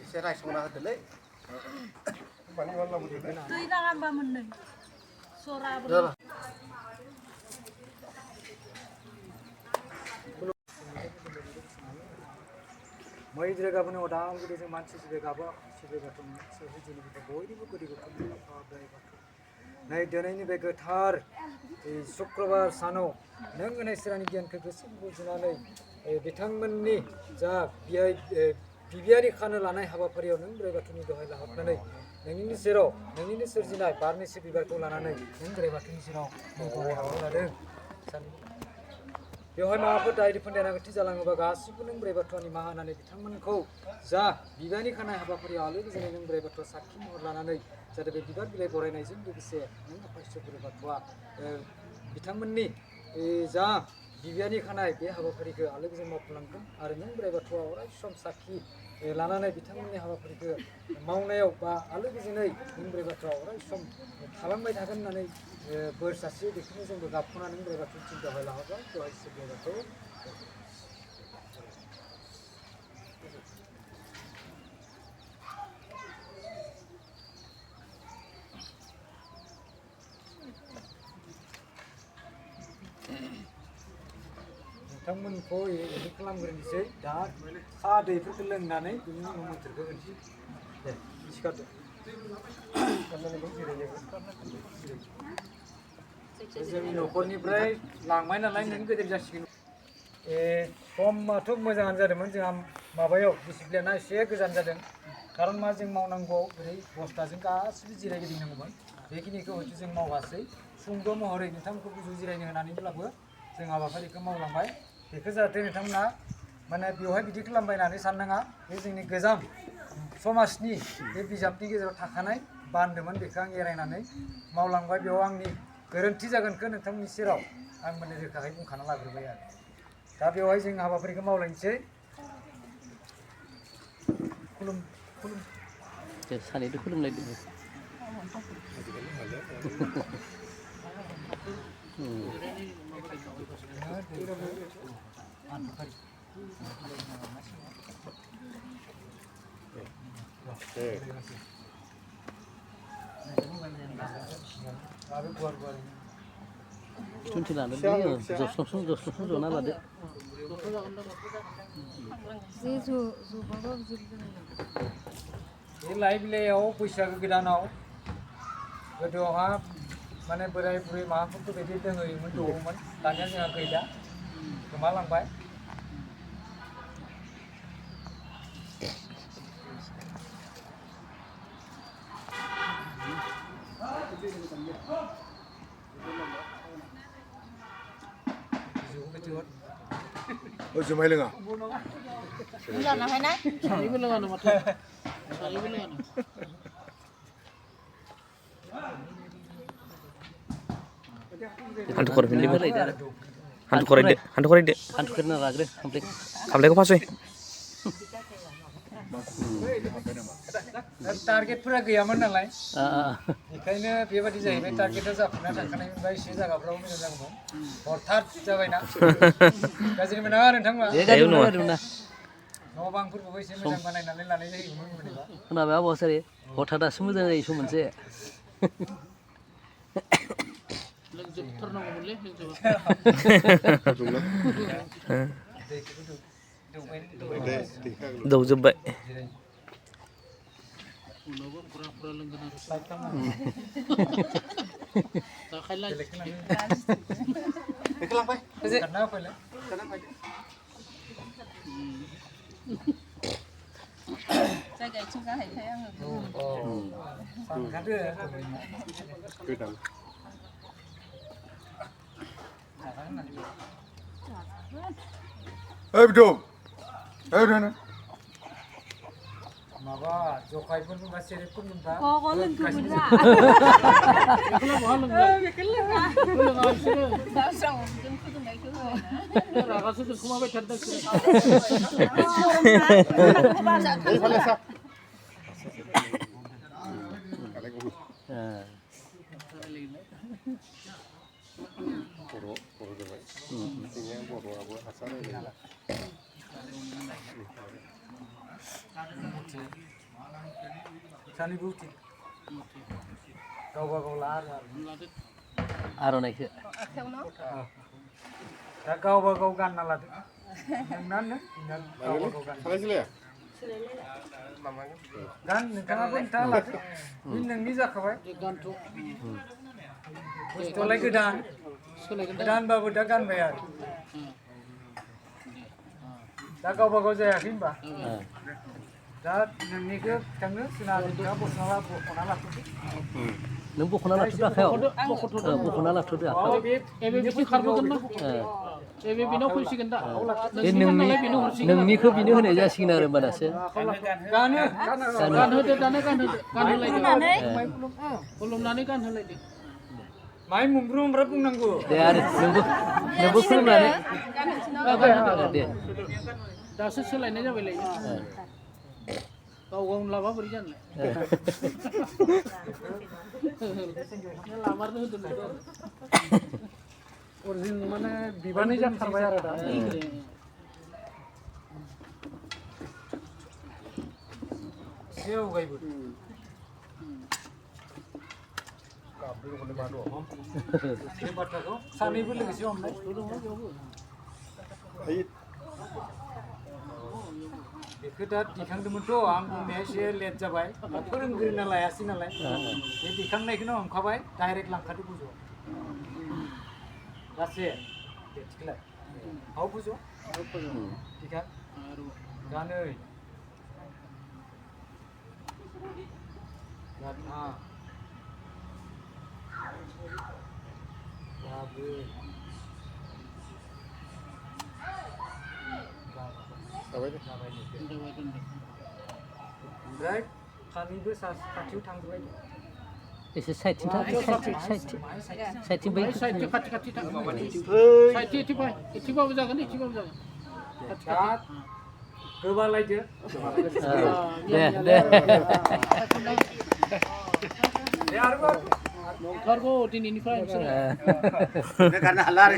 एसे रायसंना होदोलै दै नाङा होमबा मोननै सराबो मै द्रेगाबोनो अदाल गुदिजों मानसि जिरेगाबो सिबिबाथुम सोरजिनिफ्राय बयनिबो गुदि गथ'नि बोराइ बाथौ नै दिनैनि बे गोथार शुक्रबार सानाव नों होनाय सोरांनि गियानखौ गोसो बुजिनानै बिथांमोननि जा बेहाय बिबियारि खानो लानाय हाबाफारियाव नों बोराइ बाथौनि दहाय लाहाबनानै नोंनिनो सेराव नोंनिनो सोरजिनाय बारनैसो बिबारखौ लानानै नों बोराइ बाथौनि सेराव दहाय हाबनो लादों बेवहाय माबाफोर दायरिफोर गोनांथि जालाङोबा गासिबो नों बोराइ बाथौआ निमाहा होनानै बिथांमोनखौ जा बिबारनि खानाय हाबाफारियाव आलो गोजोनै नों बोराइ बाथौआ साखि महर लानानै जाहाथे बे बिबार बिलाइ बरायनायजों लोगोसे नों आफा इसोर बोराइ बाथौआ बिथांमोननि जा बिबारनि खानाय बे हाबाफारिखौ आलो गोजोन मावफुंलांगोन आरो नों बोराइ बाथौआ अराय सम साखि लानानै बिथांमोननि हाबाफारिखौ मावनायाव बा आलो गोजोनै नों बोराइ बाथौआ अराय सम थालांबाय थागोन होननानै बोर सारस्रियो बेखौनो जोंबो गाबख'नानै नों बोराइ बाथौनिसिम दहाय लाहरबाय दहाय इसोर बोराइ बाथौ नोंथांमोनखौ बिदि खालामग्रोनोसै दा सा दैफोरखौ लोंनानै बिनि उनाव मोन्थोरखौ होनोसै दे सिखारदो जोंनि न'खरनिफ्राय लांबाय नालाय नों गेदेर जासिगोन समाथ' मोजाङानो जादोंमोन जोंहा माबायाव डिसिप्लिना एसे गोजान जादों खारन मा जों मावनांगौ ओरै बस्थाजों गासिबो जिरायगिदिंनांगौमोन बेखिनिखौ हयथ' जों मावासै सुंद' महरै नोंथांमोनखौ गोजौ जिरायनो होनानैब्लाबो जों हाबाफारिखौ मावलांबाय बेखौ जाहाथे नोंथांमोना माने बेवहाय बिदि खालामबाय होननानै साननाङा बे जोंनि गोजाम समाजनि बे बिजाबनि गेजेराव थाखानाय बान्दोमोन बेखौ आं एरायनानै मावलांबाय बेयाव आंनि गोरोन्थि जागोनखौ नोंथांमोननि सेराव आं माने रोखायै बुंखाना लाग्रोबाय आरो दा बेवहाय जों हाबाफारिखौ मावलायनोसै खुलुम खुलुम सानैदो खुलुमलायदो Tunti lalu dia, joslosun zona lade. बे लाइ बिलाइयाव बैसागो गोदानाव गोदोआवहा माने बोराय बुरै माबाफोरखौ बिदि दोङोमोन दङमोन दानिया जोंहा गैला गोमालांबाय जुमाय लोङा जानो हायना Sahibu lengan mata. Sahibu lengan. Hantu korek ini mana? Hantu korek deh, hantu korek deh. Hantu kena lagi deh, komplit. Kamu pas sih? टारगेटफोरा गैयामोन नालाय बेखायनो बेबादि जाहैबाय टारगेटआ जाफुंना थांखानायमोनबा एसे जायगाफ्राव मोजां जागौमोन हरथात जाबायना गाज्रि मोना नोंथांमोना न' बांफोरखौबो एसे मोजां बानायनानै लानाय जायोमोन मोनबा Kenapa apa sih? Kota dah semua jadi isu mense. Dau jebak. जायगा इथिं गाहायखाय आङो गोदान बिदुं माबा जखायफोर मोनबा सेरेबफोर मोनबा लोंखोमोनरा बेखौ लोङा दासाव जों फुदुंनायखौ Raga sudah semua becar dah. बर' जाबाय जोंनिया बर'आबो हासार होयो सानैबो उथि गावबा गाव ला आरो आर'नाइखौ दा गावबा गाव गानना लादो नोंनानो गावबा गाव गान सालायसैलाय गान नोंथाङाबो नोंथाङा लादो बे नोंनि जाखाबाय गानथ' बुस्थुआलाय गोदान गोदानबाबो दा गानबाय आरो दा गावबा गाव जायाखै होनबा दा नोंनिखौ बिथांनो सोनाबा बख'ना लाथ'दो नों बख'ना लाथ'दो आखायाव बख'ना लाथ'दो आखायाव एबे बिदि खारबोगोन ना बे बेनाव फैसिगोन दा बे नोंनिखौ बिनो होनाय जासिगोन आरो होमबानासो गानहोदो दानो गानहोलायदो खुलुमनानै गानहोलायदो माइ मुंब्रु मुंब्रा बुंनांगौ दे आरो नोंबो खुलुमनानै दे दासो सोलायनाय जाबायलाय गाव गावनो लाबा बोरै जानो लामारनो होदों अरिजिन माने बिबानै जाथारबाय आरो दा एसे आवगायबो बे बाथ्राखौ सानैबो लोगोसे हमनाय बेखौ दा दिखांदोंमोनथ' आं बुंनाया एसे लेट जाबाय फोरोंगिरिना लायासै नालाय बे दिखांनायखौनो हमखाबाय डाइरेक्ट लांखादो बुजु गासे थिखलाय हाव बुजु दिखां गानै गाथा गाब्रै ओमफ्राय सानैबो खाथियाव थांजोबबाय एसे साइडथिं थां साइडथिं बै साइडथिं खाथि खाथि थां साइडथिं एथिबाबो जागोन एथिबाबो जागोन दा गोबालायदो दे आरोबाव नंथारगौ दिनैनिफ्राय नोंसोरो गारनो हाला आरो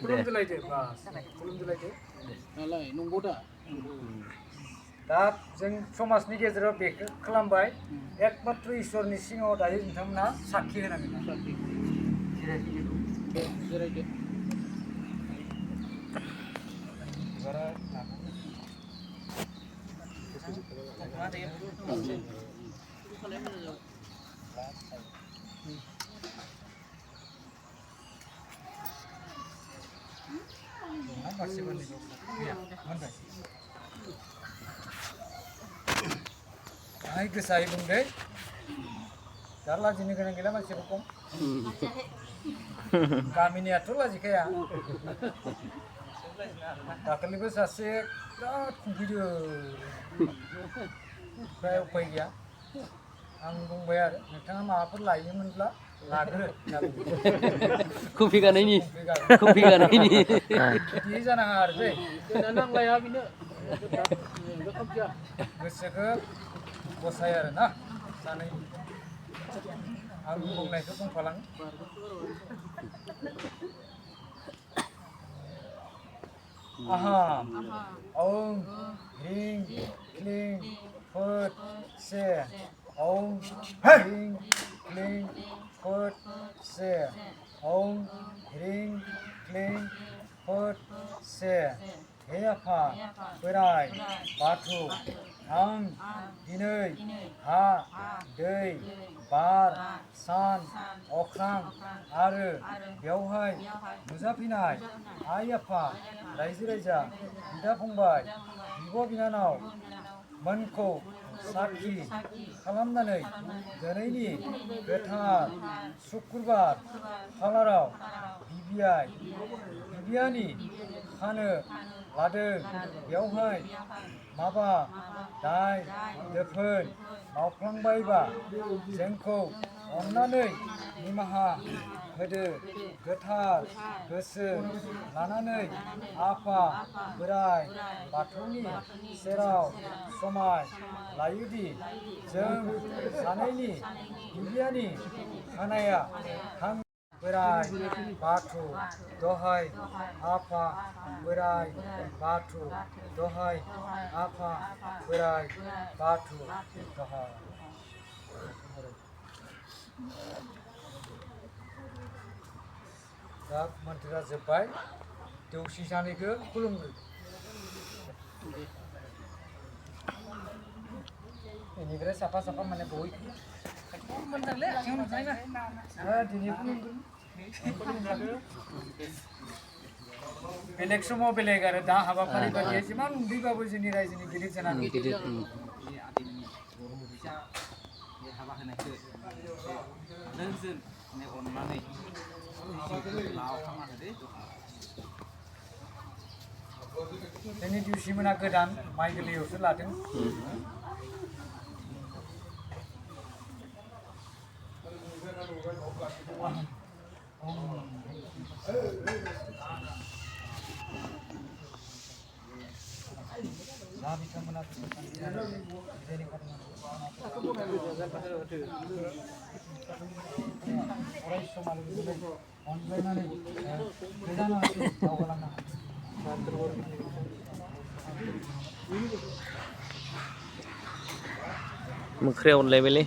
खुलुमदोलायदो बास खुलुमदोलायदो नालाय नंगौ दा दा जों समाजनि गेजेराव बेखौ खालामबाय एकमात्र इसोरनि सिङाव दायो नोंथांमोना साखि होनांगोन जिरायदो Ay gosaयै बुंदो दा लाजिनो गोनां गैला मानसिफोर खम गामिनियाथ' लाजिखाया दाखालिबो सासे बिराद खुंफैदों ओमफ्राय उफाय गैया आं बुंबाय आरो नोंथाङा माबाफोर लायोमोनब्ला लाग्रो कफि गानायनि बिदि जानाङा आरो दै नांलाया बिनो गोसोखौ गसाय आरो ना सानै आं बुंनायखौ बुंफालाङो Aham, Om, Ring, Kling, Phật, Se, Om, Ring, Kling, Phật, Se, Om, Ring, Kling, Phật, Se, Thế Apha, Berai, Batu, Ang, Dinei, Ha, Dei, Bar, San, Okhrang, Aru, Beवहाय नुजाफैनाय आइ आफा रायजो राजा बिदा फंबाय बिब' बिनानाव मोनखौ साखि खालामनानै दिनैनि गोथार शुक्रबार खालाराव बिबियानि खानो लादों बेवहाय माबा दाय दोफोन मावफ्लांबायबा जोंखौ अन्नानै निमाहा होदो गोथार गोसो लानानै आफा बोराइ बाथौनि सेराव समाय लायोदि जों सानैनि बिबियानि खानाया बोराय बाथौ दहाय आफा बोराय बाथौ दहाय आफा बोराय बाथौ दहाय दा मोन्थोरा जोब्बाय दौसि सानैखौ खुलुमग्रो बेनिफ्राय साफा साफा माने बय दिनै खुलुमग्रो बेलेग समाव बेलेग आरो दा हाबाफारि बायदियै जिमान उन्दैबाबो जोंनि रायजोनि गिदिर जानानै हाबा होनायखौ नोंजों अननानै लाव खालामना होदो जोंनि दिउसिमोना गोदान माइ गोरलैयावसो लादों दा बिथांमोना अराय सम आरो बेबायदि अनज्लायनानै गोजानालागै दावगालांनो मोख्राया अनलायबायलै